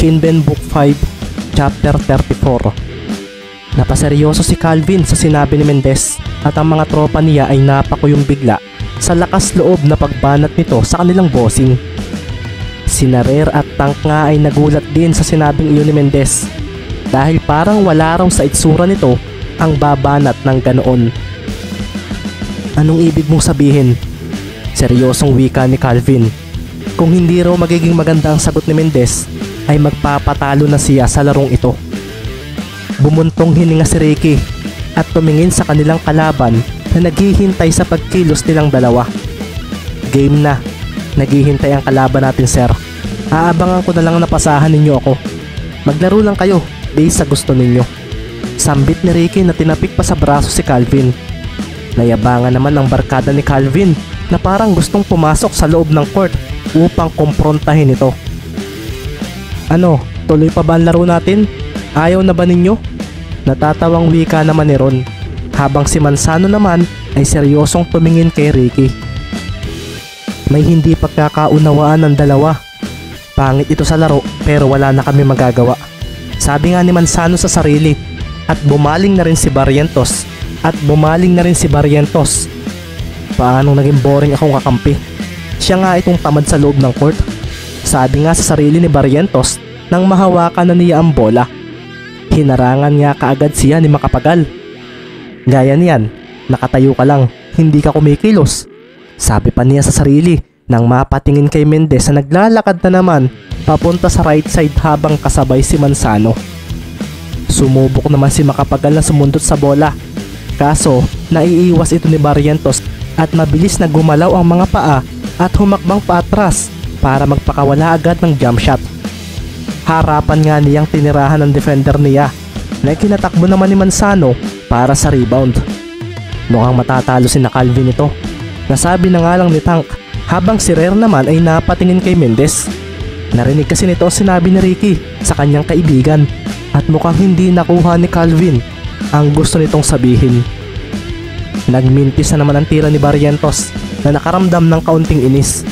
Kinben Book 5, Chapter 34. Napaseryoso si Calvin sa sinabi ni Mendez at ang mga tropa niya ay napakuyong bigla sa lakas loob na pagbanat nito sa kanilang bossing. Sina Rare at Tank nga ay nagulat din sa sinabing iyon ni Mendez dahil parang wala raw sa itsura nito ang babanat ng ganoon. Anong ibig mong sabihin? Seryosong wika ni Calvin. Kung hindi raw magiging maganda ang sagot ni Mendez, ay magpapatalo na siya sa larong ito. Bumuntong hininga si Ricky at tumingin sa kanilang kalaban na naghihintay sa pagkilos nilang dalawa. Game na. Naghihintay ang kalaban natin, sir. Aabangan ko na lang na pasahan ninyo ako. Maglaro lang kayo base sa gusto ninyo. Sambit ni Ricky na tinapik pa sa braso si Calvin. Nayabangan naman ang barkada ni Calvin na parang gustong pumasok sa loob ng court upang kumprontahin ito. Ano, tuloy pa ba ang laro natin? Ayaw na ba ninyo? Natatawang wika naman ni Ron, habang si Manzano naman ay seryosong tumingin kay Ricky. May hindi pagkakaunawaan ng dalawa. Pangit ito sa laro pero wala na kami magagawa. Sabi nga ni Manzano sa sarili at bumaling na rin si Barrientos. Paanong naging boring akong kakampi? Siya nga itong tamad sa loob ng court. Sabi nga sa sarili ni Barrientos nang mahawakan na niya ang bola. Hinarangan niya kaagad siya ni Macapagal. Gaya niyan, nakatayo ka lang, hindi ka kumikilos. Sabi pa niya sa sarili nang mapatingin kay Mendez na naglalakad na naman papunta sa right side habang kasabay si Manzano. Sumubok naman si Macapagal na sumundot sa bola. Kaso, naiiwas ito ni Barrientos at mabilis na gumalaw ang mga paa at humakbang paatras para magpakawala agad ng jump shot. Harapan nga niyang tinirahan ng defender niya na kinatakbo naman ni Manzano para sa rebound. Mukhang matatalo si na Calvin ito. Nasabi na nga lang ni Tank habang si Rare naman ay napatingin kay Mendez. Narinig kasi nito ang sinabi ni Ricky sa kanyang kaibigan at mukhang hindi nakuha ni Calvin ang gusto nitong sabihin. Nagmintis na naman ang tira ni Barrientos na nakaramdam ng kaunting inis.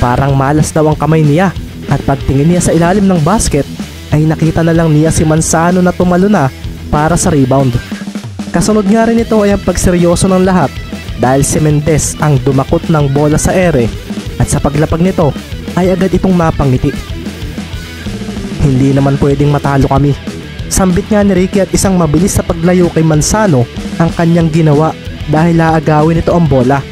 Parang malas daw ang kamay niya at pagtingin niya sa ilalim ng basket ay nakita na lang niya si Manzano na tumalo na para sa rebound. Kasunod nga rin ito ay ang pagseryoso ng lahat dahil si Mendez ang dumakot ng bola sa ere at sa paglapag nito ay agad itong mapangiti. Hindi naman pwedeng matalo kami. Sambit nga ni Ricky at isang mabilis sa paglayo kay Manzano ang kanyang ginawa dahil aagawin ito ang bola.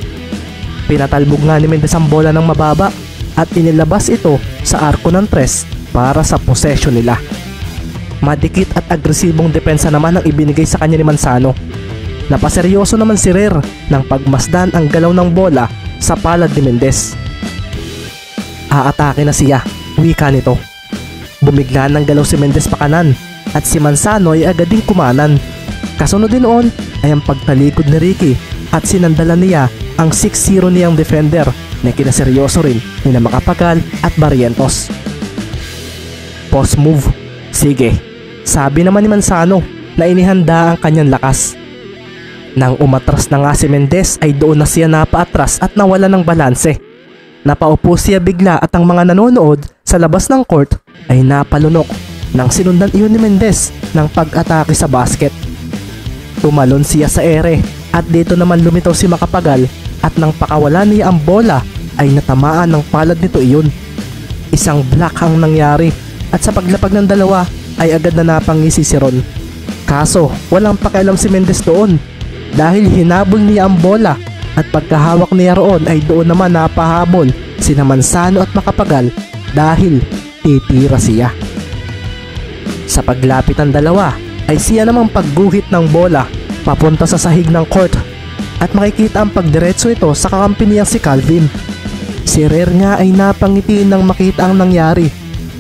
Pinatalbog nga ni Mendez ang bola ng mababa at inilabas ito sa arko ng tres para sa possession nila. Madikit at agresibong depensa naman ang ibinigay sa kanya ni Manzano. Napaseryoso naman si Rare nang pagmasdan ang galaw ng bola sa palad ni Mendez. Aatake na siya, wika nito. Bumigla ng galaw si Mendez pa kanan at si Manzano ay agad ding kumanan. Kasunod din noon ay ang pagtalikod ni Ricky at sinandalan niya ang 6-0 niyang defender na kinaseryoso rin ni na Macapagal at Barrientos. Post move. Sige, sabi naman ni Manzano na inihanda ang kanyang lakas. Nang umatras na nga si Mendez ay doon na siya napaatras at nawala ng balanse. Napaupo siya bigla at ang mga nanonood sa labas ng court ay napalunok nang sinundan iyon ni Mendez ng pag-atake sa basket. Tumalon siya sa ere at dito naman lumitaw si Macapagal at nang pakawala niya ang bola ay natamaan ng palad nito iyon. Isang block ang nangyari at sa paglapag ng dalawa ay agad na napangisi si Ron. Kaso walang pakialam si Mendez doon dahil hinabol niya ang bola at pagkahawak niya roon ay doon naman napahabol sina Manzano at Macapagal dahil titira siya. Sa paglapit ng dalawa ay siya namang pagguhit ng bola papunta sa sahig ng court at makikita ang pagdiretso ito sa kakampi niyang si Calvin. Si Rare nga ay napangiti nang makita ang nangyari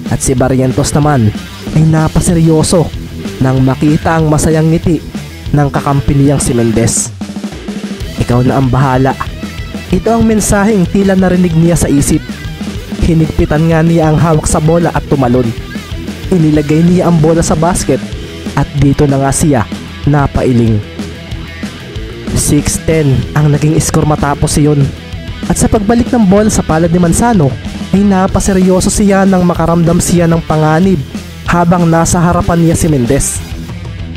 at si Barrientos naman ay napaseryoso nang makita ang masayang ngiti ng kakampi niyang si Mendez. Ikaw na ang bahala. Ito ang mensaheng tila narinig niya sa isip Hinigpitan nga niya ang hawak sa bola at tumalon. Inilagay niya ang bola sa basket at dito na nga siya napailing. 6-10 ang naging score matapos iyon. At sa pagbalik ng bola sa palad ni Manzano ay napaseryoso siya nang makaramdam siya ng panganib habang nasa harapan niya si Mendez.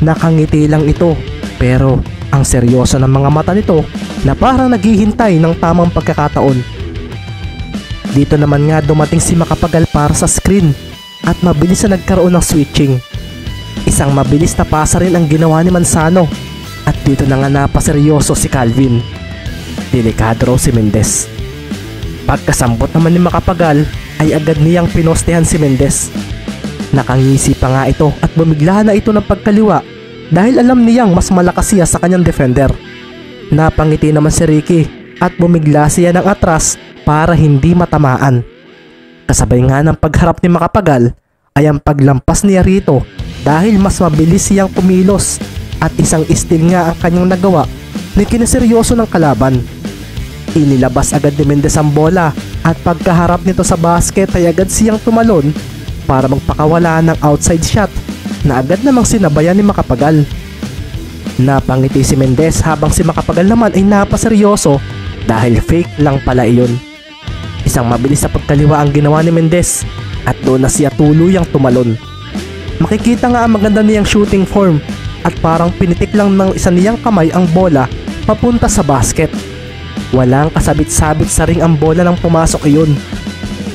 Nakangiti lang ito pero ang seryoso ng mga mata nito na parang naghihintay ng tamang pagkakataon. Dito naman nga dumating si Macapagal para sa screen at mabilis na nagkaroon ng switching. Isang mabilis na pasa rin ang ginawa ni Manzano at dito na nga napaseryoso si Calvin. Delikado raw si Mendez. Pagkasambot naman ni Macapagal ay agad niyang pinostehan si Mendez. Nakangisi pa nga ito at bumigla na ito ng pagkaliwa dahil alam niyang mas malakas siya sa kanyang defender. Napangiti naman si Ricky at bumigla siya ng atras para hindi matamaan. Kasabay nga ng pagharap ni Macapagal ay ang paglampas niya rito dahil mas mabilis siyang kumilos at isang steal nga ang kanyang nagawa na kinaseryoso ng kalaban. Inilabas agad ni Mendez ang bola at pagkaharap nito sa basket ay agad siyang tumalon para magpakawala ng outside shot na agad namang sinabayan ni Macapagal. Napangiti si Mendez habang si Macapagal naman ay napaseryoso dahil fake lang pala iyon. Isang mabilis na pagkaliwa ang ginawa ni Mendez at doon na siya tuluyang tumalon. Makikita nga ang maganda niyang shooting form at parang pinitik lang ng isa niyang kamay ang bola papunta sa basket. Walang kasabit-sabit sa ring ang bola nang pumasok iyon.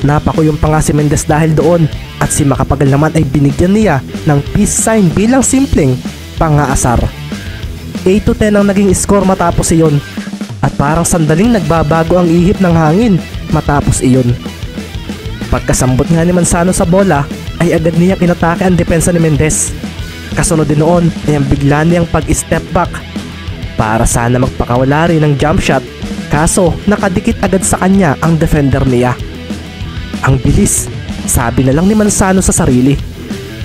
Napakuyong pa nga si Mendez dahil doon at si Macapagal naman ay binigyan niya ng peace sign bilang simpleng pang-aasar. 8-10 ang naging score matapos iyon at parang sandaling nagbabago ang ihip ng hangin matapos iyon. Pagkasambot nga ni Manzano sa bola ay agad niyang inatake ang depensa ni Mendez. Kasunod din noon ay ang bigla niyang pag-step back para sana magpakawala rin ng jump shot, kaso nakadikit agad sa kanya ang defender niya. Ang bilis, sabi na lang ni Manzano sa sarili.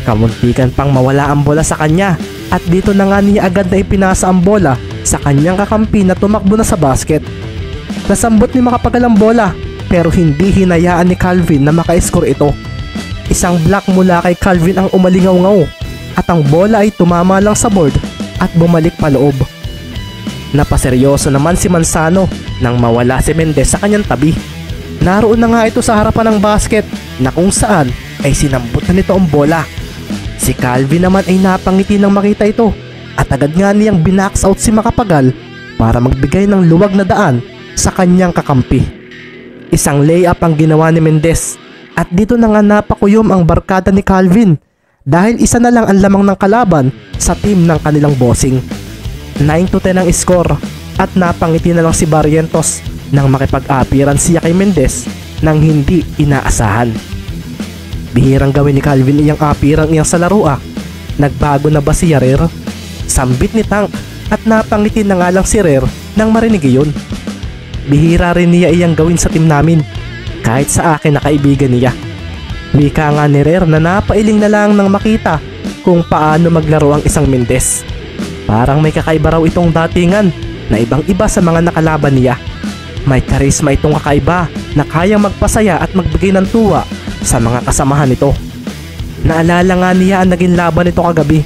Kamuntikan pang mawala ang bola sa kanya at dito na nga niya agad na ipinasa ang bola sa kanyang kakampi na tumakbo na sa basket. Nasambot ni Macapagal ang bola pero hindi hinayaan ni Calvin na maka-score ito. Isang block mula kay Calvin ang umalingaw-ngaw at ang bola ay tumama lang sa board at bumalik paloob. Napaseryoso naman si Manzano nang mawala si Mendez sa kanyang tabi. Naroon na nga ito sa harapan ng basket na kung saan ay sinambot na nito ang bola. Si Calvin naman ay napangiti nang makita ito at agad nga niyang binax out si Macapagal para magbigay ng luwag na daan sa kanyang kakampi. Isang layup ang ginawa ni Mendez at dito na nga napakuyom ang barkada ni Calvin dahil isa na lang ang lamang ng kalaban sa team ng kanilang bossing. 9-10 ang score at napangiti na lang si Barrientos nang makipag-appearance siya kay Mendez nang hindi inaasahan. Bihirang gawin ni Calvin iyang appearance niyang sa laro Nagbago na ba si Yarer? Sambit ni Tank at napangiti na nga lang si Rer nang marinig iyon. Bihira rin niya iyang gawin sa team namin kahit sa akin na kaibigan niya. Wika nga ni Rer na napailing na lang nang makita kung paano maglaro ang isang Mendez. Parang may kakaiba raw itong datingan na ibang iba sa mga nakalaban niya. May karisma itong kakaiba na kayang magpasaya at magbigay ng tuwa sa mga kasamahan nito. Naalala nga niya ang naging laban nito kagabi.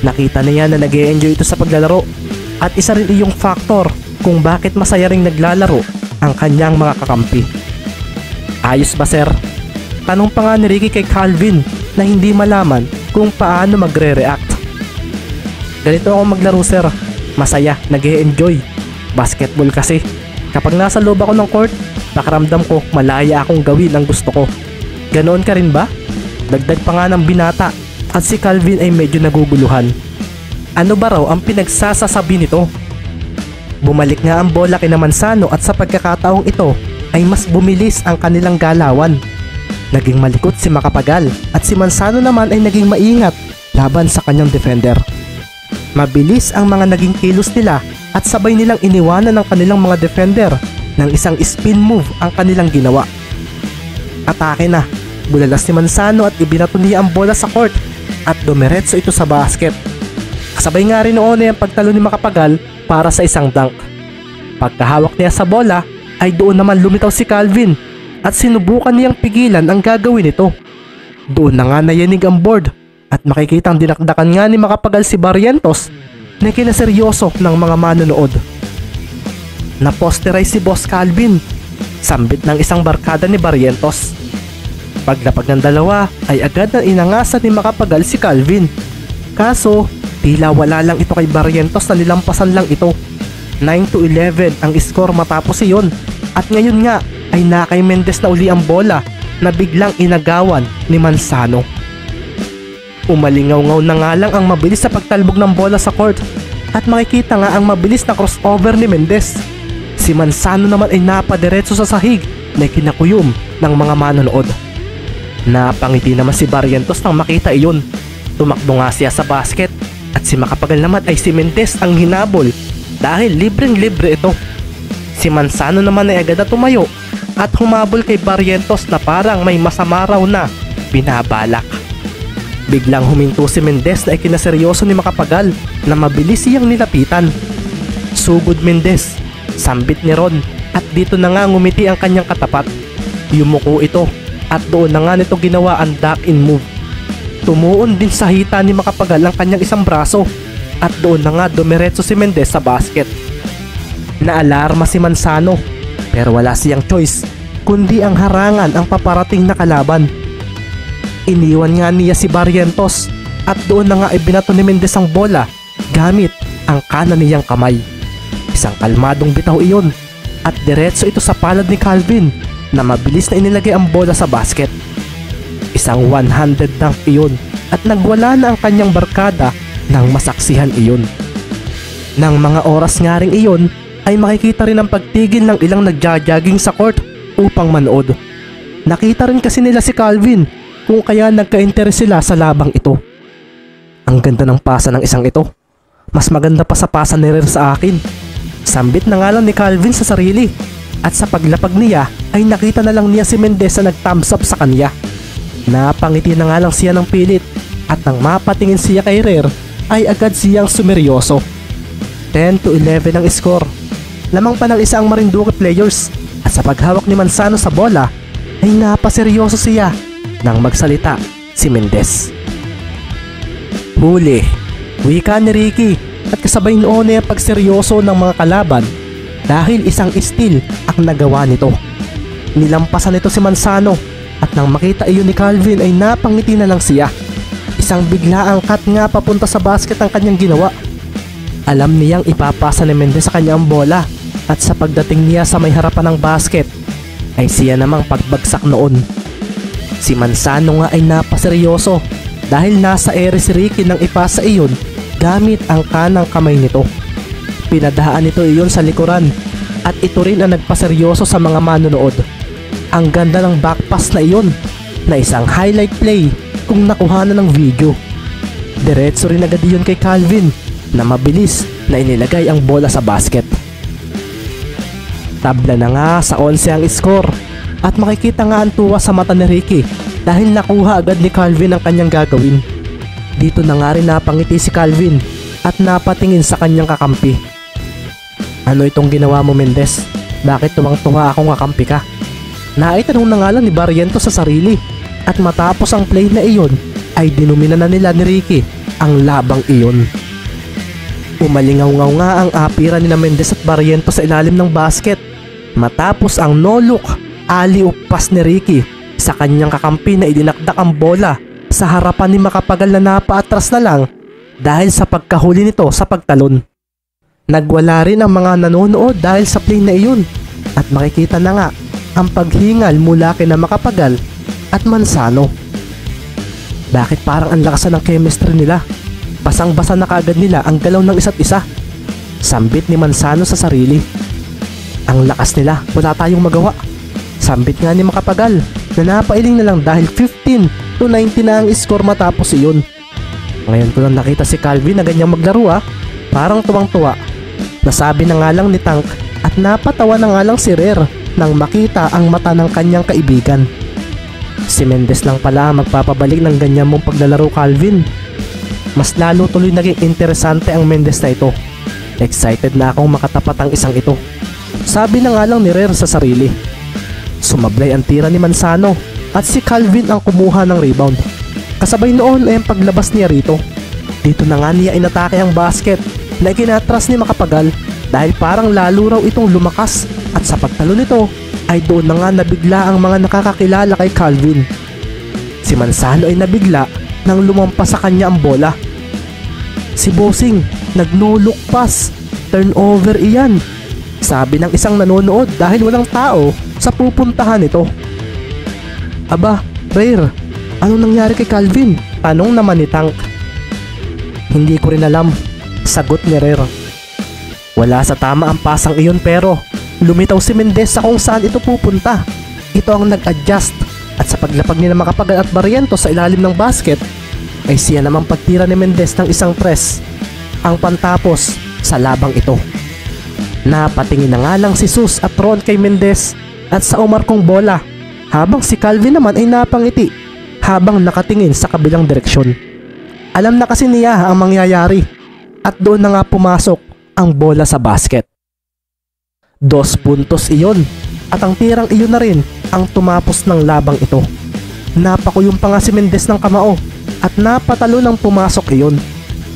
Nakita niya na nag-e-enjoy ito sa paglalaro at isa rin iyong factor kung bakit masaya ring naglalaro ang kanyang mga kakampi. Ayos ba sir? Tanong pa nga ni Ricky kay Calvin na hindi malaman kung paano magre-react. Ganito ako maglaro sir, masaya, nag-e-enjoy. Basketball kasi. Kapag nasa loob ako ng court, pakiramdam ko malaya akong gawin ang gusto ko. Ganoon ka rin ba? Dagdag pa nga ng binata at si Calvin ay medyo naguguluhan. Ano ba raw ang pinagsasasabi nito? Bumalik nga ang bola kina Manzano at sa pagkakataong ito ay mas bumilis ang kanilang galawan. Naging malikot si Macapagal at si Manzano naman ay naging maingat laban sa kanyang defender. Mabilis ang mga naging kilos nila at sabay nilang iniwanan ng kanilang mga defender ng isang spin move ang kanilang ginawa. Atake na, bulalas ni Manzano at ibinato niya ang bola sa court at dumiretso ito sa basket. Kasabay nga rin noon ay ang pagtalo ni Macapagal para sa isang dunk. Pagkahawak niya sa bola ay doon naman lumitaw si Calvin at sinubukan niyang pigilan ang gagawin nito. Doon na nga nayanig ang board at makikitang dinakdakan nga ni Macapagal si Barrientos na kinaseryoso ng mga manonood. Naposterize si Boss Calvin, sambit ng isang barkada ni Barrientos. Paglapag ng dalawa ay agad na inangasan ni Macapagal si Calvin. Kaso tila wala lang ito kay Barrientos na nilampasan lang ito. 9-11 ang score matapos iyon at ngayon nga ay nakay Mendez na uli ang bola na biglang inagawan ni Manzano. Umalingaw-ngaw na nga lang ang mabilis sa pagtalbog ng bola sa court at makikita nga ang mabilis na crossover ni Mendez. Si Manzano naman ay napadiretso sa sahig na kinakuyom ng mga manonood. Napangiti naman si Barrientos nang makita iyon. Tumakbo nga siya sa basket at si Macapagal naman ay si Mendez ang hinabol dahil libreng-libre ito. Si Manzano naman ay agad na tumayo at humabol kay Barrientos na parang may masama raw na binabalak. Biglang huminto si Mendez na ikinaseryoso ni Macapagal na mabilis siyang nilapitan. Sugod Mendez, sambit ni Ron at dito na nga ngumiti ang kanyang katapat. Yumuko ito at doon na nga nito ginawa ang duck-in move. Tumuon din sa hita ni Macapagal ang kanyang isang braso at doon na nga dumiretso si Mendez sa basket. Naalarma si Manzano pero wala siyang choice kundi ang harangan ang paparating na kalaban. Iniwan nga niya si Barrientos at doon na nga ibinato ni Mendez ang bola gamit ang kanan niyang kamay. Isang kalmadong bitaw iyon at diretso ito sa palad ni Calvin na mabilis na inilagay ang bola sa basket. Isang one-handed dunk iyon at nagwala na ang kanyang barkada nang masaksihan iyon. Nang mga oras nga ring iyon ay makikita rin ang pagtigil ng ilang nagja-jogging sa court upang manood. Nakita rin kasi nila si Calvin kung kaya nagka-interes sila sa labang ito. Ang ganda ng pasa ng isang ito. Mas maganda pa sa pasa ni Rer sa akin. Sambit na nga lang ni Calvin sa sarili at sa paglapag niya ay nakita na lang niya si Mendez na nag-thumbs up sa kanya. Napangiti na nga lang siya ng pilit at nang mapatingin siya kay Rer ay agad siyang sumeryoso. 10-11 ang score. Lamang pa ng isa ang Marinduque players at sa paghawak ni Manzano sa bola ay napaseryoso siya nang magsalita si Mendez. Huli, wika ni Ricky at kasabay noon ay ang pagseryoso ng mga kalaban dahil isang steal ang nagawa nito. Nilampasan nito si Manzano at nang makita iyon ni Calvin ay napangiti na lang siya. Isang biglaang cut nga papunta sa basket ang kanyang ginawa. Alam niyang ipapasa ni Mendez sa kanya ang bola at sa pagdating niya sa may harapan ng basket ay siya namang pagbagsak noon. Si Manzano nga ay napaseryoso dahil nasa ere si Ricky nang ipasa iyon gamit ang kanang kamay nito. Pinadaan nito iyon sa likuran at ito rin ang nagpaseryoso sa mga manonood. Ang ganda ng backpass na iyon na isang highlight play kung nakuha na ng video. Diretso rin agad iyon kay Calvin na mabilis na inilagay ang bola sa basket. Tabla na nga sa 11 ang score at makikita nga ang tuwa sa mata ni Ricky dahil nakuha agad ni Calvin ang kanyang gagawin. Dito na nga rin napangiti si Calvin at napatingin sa kanyang kakampi. Ano itong ginawa mo, Mendez? Bakit tuwang-tuwa akong kakampi ka? Naitanong na nga lang ni Barrientos sa sarili at matapos ang play na iyon ay dinumina na nila ni Ricky ang labang iyon. Umalingaw-ngaw nga ang apira ni Mendez at Barrientos sa ilalim ng basket matapos ang no-look alley-oop pass ni Ricky sa kanyang kakampi na idinakdak ang bola sa harapan ni Macapagal na napaatras na lang dahil sa pagkahuli nito sa pagtalon. Nagwala rin ang mga nanonood dahil sa play na iyon at makikita na nga ang paghingal mula kina Macapagal at Manzano. Bakit parang ang lakas ng chemistry nila? Basang-basa na kaagad nila ang galaw ng isa't isa. Sambit ni Manzano sa sarili. Ang lakas nila, wala tayong magawa. Sambit nga ni Macapagal na napailing na lang dahil 15-19 na ang score matapos iyon. Ngayon ko lang nakita si Calvin na ganyang maglaro parang tuwang-tuwa. Nasabi na nga lang ni Tank at napatawa na nga lang si Rer nang makita ang mata ng kanyang kaibigan. Si Mendez lang pala magpapabalik ng ganyan mong paglalaro, Calvin. Mas lalo tuloy naging interesante ang Mendez na ito. Excited na akong makatapat ang isang ito. Sabi na nga lang ni Rer sa sarili. Sumablay ang tira ni Manzano at si Calvin ang kumuha ng rebound. Kasabay noon ay ang paglabas niya rito. Dito na nga niya inatake ang basket na ikinatras ni Macapagal dahil parang lalo raw itong lumakas at sa pagtalo nito ay doon na nga nabigla ang mga nakakakilala kay Calvin. Si Manzano ay nabigla nang lumampas sa kanya ang bola. Si Bossing nag-no-look pass, turnover iyan, sabi ng isang nanonood dahil walang tao sa pupuntahan nito. Aba, Rare, anong nangyari kay Calvin? Tanong naman ni Tank. Hindi ko rin alam, sagot ni Rare. Wala sa tama ang pasang iyon pero lumitaw si Mendez sa kung saan ito pupunta. Ito ang nag-adjust at sa paglapag ni Macapagal at Barrientos sa ilalim ng basket ay siya namang pagtira ni Mendez ng isang press ang pantapos sa labang ito. Napatingin na nga lang si Sus at Ron kay Mendez at sa umarkong bola habang si Calvin naman ay napangiti habang nakatingin sa kabilang direksyon. Alam na kasi niya ang mangyayari at doon na nga pumasok ang bola sa basket. 2 puntos iyon at ang tirang iyon na rin ang tumapos ng labang ito. Napakuyong pa nga si Mendez ng kamao at napatalo nang pumasok iyon.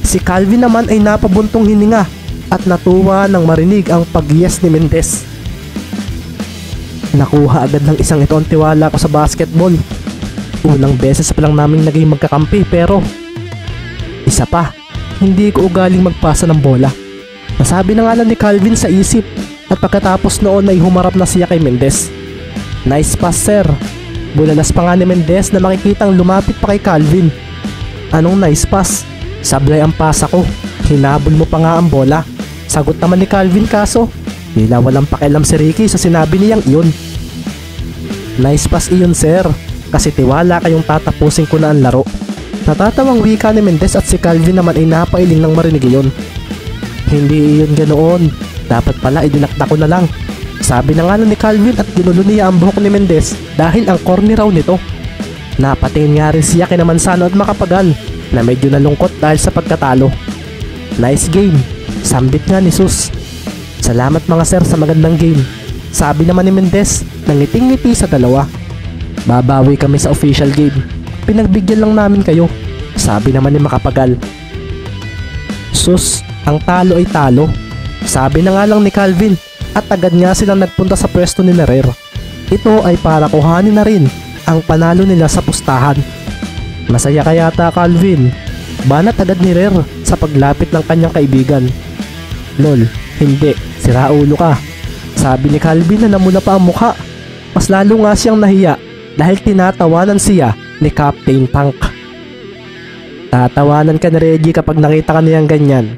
Si Calvin naman ay napabuntong hininga at natuwa nang marinig ang pag-yes ni Mendez. Nakuha agad ng isang ito ang tiwala ko sa basketball. Unang beses pa lang namin naging magkakampi pero isa pa, hindi ko ugaling magpasa ng bola. Nasabi na nga lang ni Calvin sa isip at pagkatapos noon ay humarap na siya kay Mendez. Nice pass sir. Bulalas pa nga ni Mendez na makikitang lumapit pa kay Calvin. Anong nice pass? Sablay ang pasa ko. Hinabol mo pa nga ang bola. Sagot naman ni Calvin kaso tila walang pakialam si Ricky sa sinabi niyang iyon. Nice pass iyon sir, kasi tiwala kayong tatapusin ko na ang laro. Natatawang wika ni Mendez at si Calvin naman ay napailing nang marinig iyon. Hindi iyon ganoon, dapat pala idinakda ko na lang. Sabi na nga ni Calvin at ginulo niya ang buhok ni Mendez dahil ang corny raw nito. Napatingin nga rin siya kina Manzano at Macapagal na medyo nalungkot dahil sa pagkatalo. Nice game, sambit nga ni Sus. Salamat mga sir sa magandang game, sabi naman ni Mendez nang ngiting-ngiti sa dalawa. Babawi kami sa official game, pinagbigyan lang namin kayo, sabi naman ni Macapagal. Sus, ang talo ay talo, sabi na nga lang ni Calvin at agad nga silang nagpunta sa pwesto ni Rare. Ito ay para kuhanin na rin ang panalo nila sa pustahan. Masaya ka yata Calvin, banat agad ni Rare sa paglapit ng kanyang kaibigan. Lol, hindi, sira ulo ka, sabi ni Calvin na namula pa ang mukha. Mas lalo nga siyang nahiya dahil tinatawanan siya ni Captain Tank. Tatawanan ka na Reggie kapag nakita ka niyang ganyan,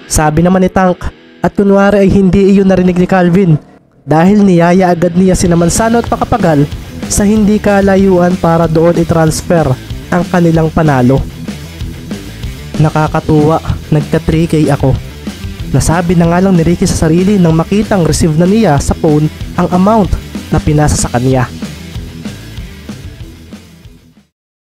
sabi naman ni Tank. At kunwari ay hindi iyon narinig ni Calvin dahil niyaya agad niya sina Manzano at Macapagal sa hindi kalayuan para doon i-transfer ang kanilang panalo. Nakakatuwa, nagka-3K ako. Nasabi na nga lang ni Ricky sa sarili nang makitang receive na niya sa phone ang amount na pinasa sa kanya.